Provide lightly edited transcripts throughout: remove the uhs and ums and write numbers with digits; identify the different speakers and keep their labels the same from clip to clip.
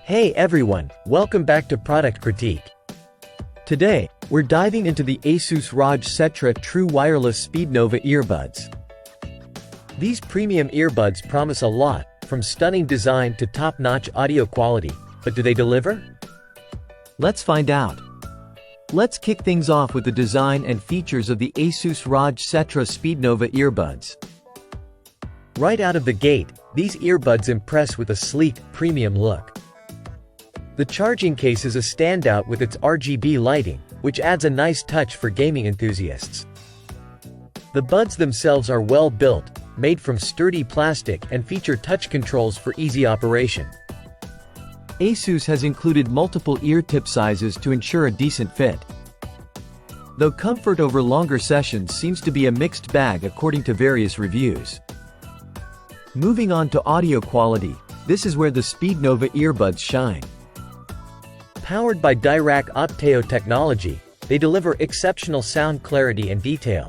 Speaker 1: Hey everyone, welcome back to Product Critique. Today, we're diving into the Asus Rog Cetra True Wireless Speednova Earbuds. These premium earbuds promise a lot, from stunning design to top-notch audio quality, but do they deliver? Let's find out. Let's kick things off with the design and features of the Asus Rog Cetra Speednova Earbuds. Right out of the gate, these earbuds impress with a sleek, premium look. The charging case is a standout with its RGB lighting, which adds a nice touch for gaming enthusiasts. The buds themselves are well built, made from sturdy plastic and feature touch controls for easy operation. Asus has included multiple ear tip sizes to ensure a decent fit. Though comfort over longer sessions seems to be a mixed bag according to various reviews. Moving on to audio quality, this is where the Speednova earbuds shine. Powered by Dirac Opteo technology, they deliver exceptional sound clarity and detail.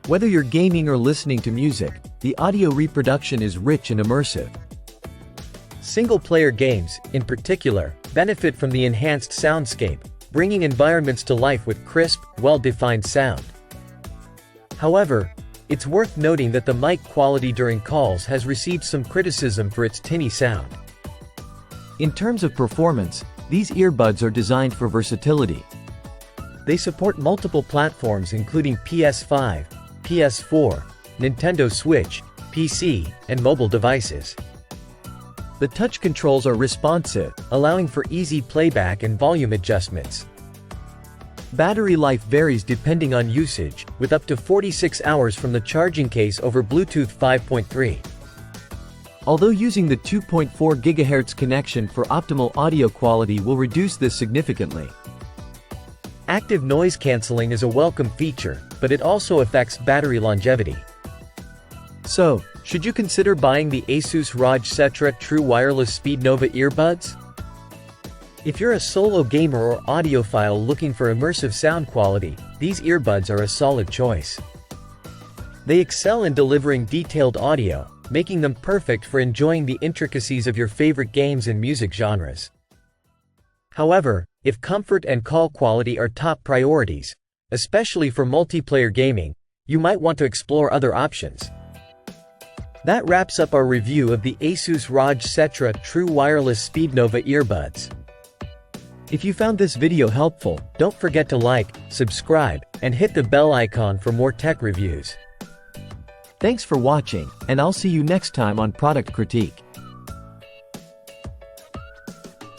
Speaker 1: Whether you're gaming or listening to music, the audio reproduction is rich and immersive. Single-player games, in particular, benefit from the enhanced soundscape, bringing environments to life with crisp, well-defined sound. However, it's worth noting that the mic quality during calls has received some criticism for its tinny sound. In terms of performance, these earbuds are designed for versatility. They support multiple platforms including PS5, PS4, Nintendo Switch, PC, and mobile devices. The touch controls are responsive, allowing for easy playback and volume adjustments. Battery life varies depending on usage, with up to 46 hours from the charging case over Bluetooth 5.3. Although using the 2.4 GHz connection for optimal audio quality will reduce this significantly. Active noise cancelling is a welcome feature, but it also affects battery longevity. So, should you consider buying the Asus Rog Cetra True Wireless Speednova Earbuds? If you're a solo gamer or audiophile looking for immersive sound quality, these earbuds are a solid choice. They excel in delivering detailed audio, making them perfect for enjoying the intricacies of your favorite games and music genres. However, if comfort and call quality are top priorities, especially for multiplayer gaming, you might want to explore other options. That wraps up our review of the Asus Rog Cetra True Wireless Speednova Earbuds. If you found this video helpful, don't forget to like, subscribe, and hit the bell icon for more tech reviews. Thanks for watching, and I'll see you next time on Product Critique.